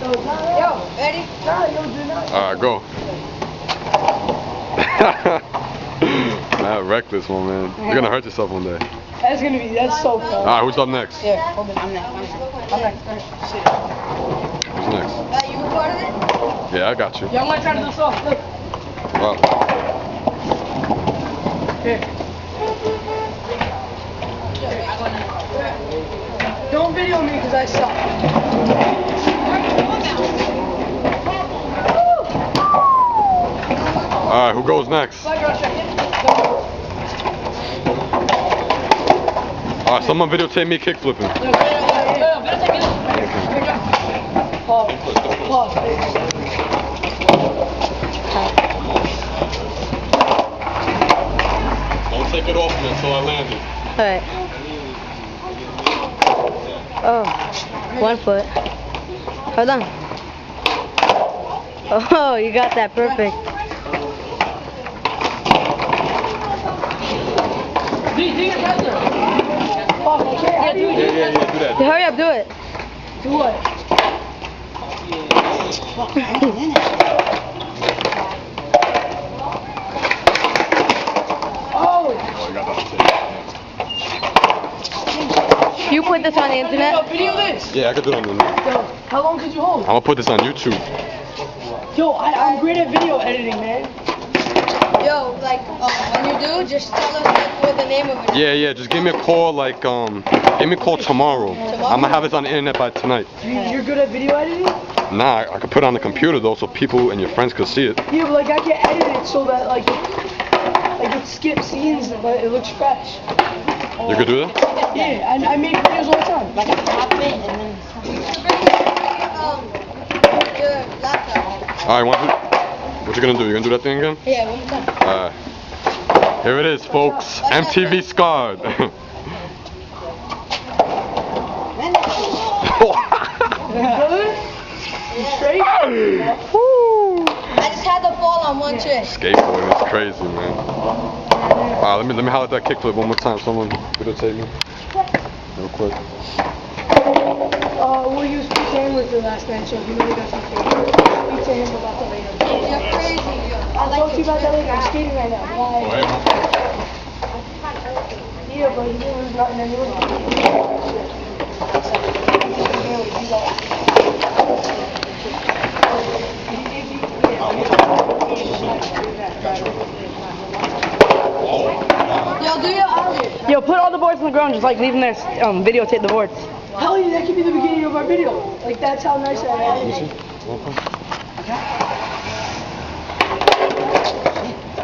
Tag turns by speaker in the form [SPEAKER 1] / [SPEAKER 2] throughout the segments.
[SPEAKER 1] Yo, ready?
[SPEAKER 2] Alright, go. Not reckless one, man. You're gonna hurt yourself one day.
[SPEAKER 3] That's so fun.
[SPEAKER 2] Alright, who's up next?
[SPEAKER 3] Yeah, hold on, I'm next.
[SPEAKER 2] Who's next?
[SPEAKER 1] You recorded it?
[SPEAKER 2] Yeah, I got you.
[SPEAKER 3] Yeah, I'm gonna try to do soft. Look.
[SPEAKER 2] Wow.
[SPEAKER 3] Here. Don't video me because I suck.
[SPEAKER 2] Alright, who goes next? Alright, someone videotape me kickflipping. Don't take it off me until I land it.
[SPEAKER 4] Alright. Oh, 1 foot. Hold on. Oh, you got that perfect.
[SPEAKER 2] Yeah, do that.
[SPEAKER 4] Hurry up, do it.
[SPEAKER 3] Do what?
[SPEAKER 2] Oh, you got that.
[SPEAKER 4] You put this on the internet?
[SPEAKER 3] Yo, video this.
[SPEAKER 2] Yeah, I could do it on the net.
[SPEAKER 3] Yo, how long could you hold?
[SPEAKER 2] I'm gonna put this on YouTube.
[SPEAKER 3] Yo, I'm great at video editing, man.
[SPEAKER 1] Yo, like, when you do, just tell us like, what the name of it is.
[SPEAKER 2] Yeah, just give me a call give me a call tomorrow. I'm gonna have this on the internet by tonight.
[SPEAKER 3] You're good at video editing?
[SPEAKER 2] Nah, I could put it on the computer though so people and your friends could see it.
[SPEAKER 3] Yeah, but like I can edit it so that like it skips scenes but it looks fresh.
[SPEAKER 2] You could do that?
[SPEAKER 3] Yeah, I make videos all the time.
[SPEAKER 1] Like a pop it and then... your laptop.
[SPEAKER 2] Alright, what you gonna do? You gonna do that thing again?
[SPEAKER 1] Yeah, one more time.
[SPEAKER 2] Alright. Here it is, folks. MTV Scarred.
[SPEAKER 3] Straight?
[SPEAKER 1] I just had to fall on one trick.
[SPEAKER 2] Skateboarding is crazy, man. Alright, let me holler at that kickflip one more time. Someone videotape me. Real quick.
[SPEAKER 3] We'll use pizza hammer for last night, so if you know you got some food. Pizza hammer about that later.
[SPEAKER 1] You're crazy, yo.
[SPEAKER 3] I'll talk to you about that later. I'm skating right now. Bye. Yeah, but you didn't lose nothing anyway.
[SPEAKER 1] Yo, do your audio.
[SPEAKER 4] Yo, put all the boards on the ground, just like leave them there, videotape the boards.
[SPEAKER 3] Hell yeah, that could be the beginning of our video. Like, that's how nice I am.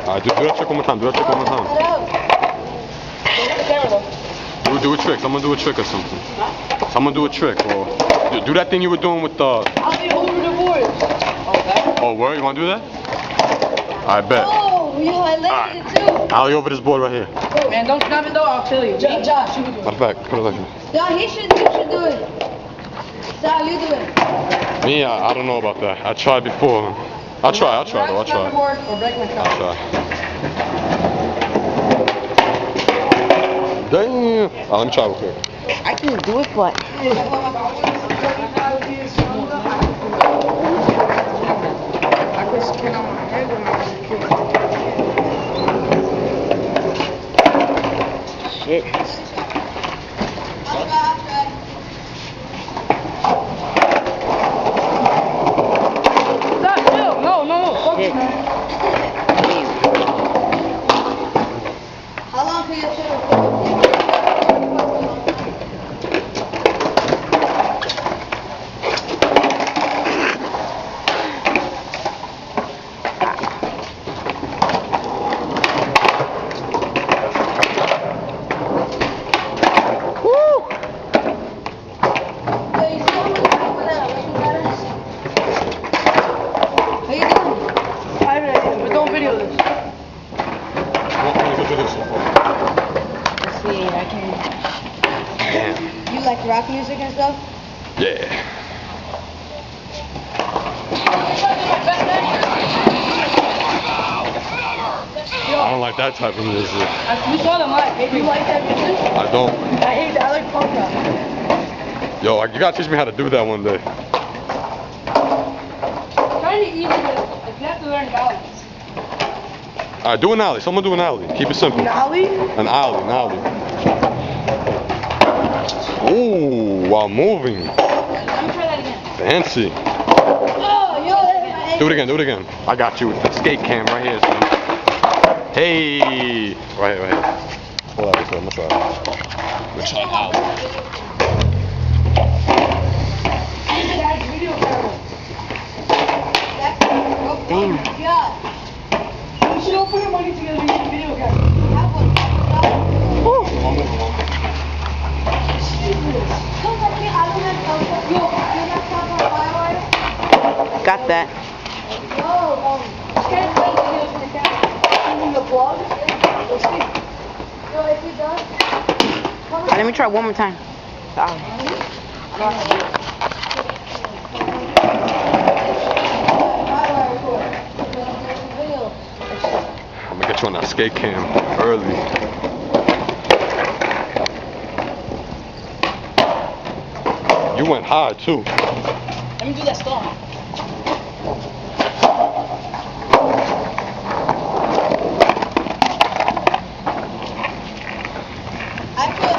[SPEAKER 2] Alright, do that trick one more time. Do that trick one more time. Do a trick. Someone do a trick or something. Someone do a trick. Or do that thing you were doing with the...
[SPEAKER 3] I'll be over the boards.
[SPEAKER 2] Oh, where? You want to do that? I bet.
[SPEAKER 1] Oh, yo, I landed it too.
[SPEAKER 2] I'll be over this board right here.
[SPEAKER 3] Man, don't snap it though, I'll kill you. Josh, you can do it.
[SPEAKER 2] Matter of fact, put it like this.
[SPEAKER 1] Yo, you should do it. Sal, you do it.
[SPEAKER 2] Me, I don't know about that. I tried before. I'll try though. I'll try.
[SPEAKER 3] Or break my
[SPEAKER 2] I'll try. Damn. Let me try real quick.
[SPEAKER 4] I can do it, but... Shit. Shit.
[SPEAKER 1] How long can you shoot? You like rock music and stuff?
[SPEAKER 2] Yeah. I don't like that type of music.
[SPEAKER 3] You saw them like, hey, you like that music?
[SPEAKER 2] I don't.
[SPEAKER 3] I hate that, I like punk rock.
[SPEAKER 2] Yo, you gotta teach me how to do that one day.
[SPEAKER 1] pretty easy, but like, you have to learn balance.
[SPEAKER 2] Alright, do an alley. Someone do an alley. Keep it simple.
[SPEAKER 3] Nolly?
[SPEAKER 2] An alley, an alley. Ooh, while moving.
[SPEAKER 1] Let me try that again.
[SPEAKER 2] Fancy.
[SPEAKER 1] Oh, yo, that's my
[SPEAKER 2] Do it again, do it again. I got you with the skate cam right here, son. Hey! Right here, right here. Hold on, I'm gonna try. I'm gonna try an alley.
[SPEAKER 3] Dad's video camera.
[SPEAKER 1] Oh my god.
[SPEAKER 3] We should all put our money together and get a video camera.
[SPEAKER 1] That was
[SPEAKER 4] Got that.
[SPEAKER 3] Even the vlog. Let's see.
[SPEAKER 4] Let me try one more time.
[SPEAKER 2] I'm gonna get you on that skate cam early. You went high too.
[SPEAKER 1] Let me do that stall.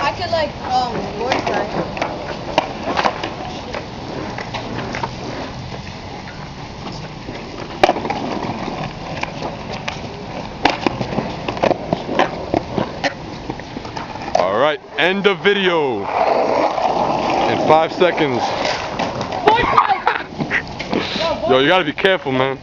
[SPEAKER 1] I could like board track.
[SPEAKER 2] All right, end the video in 5 seconds. Yo, you gotta be careful, man.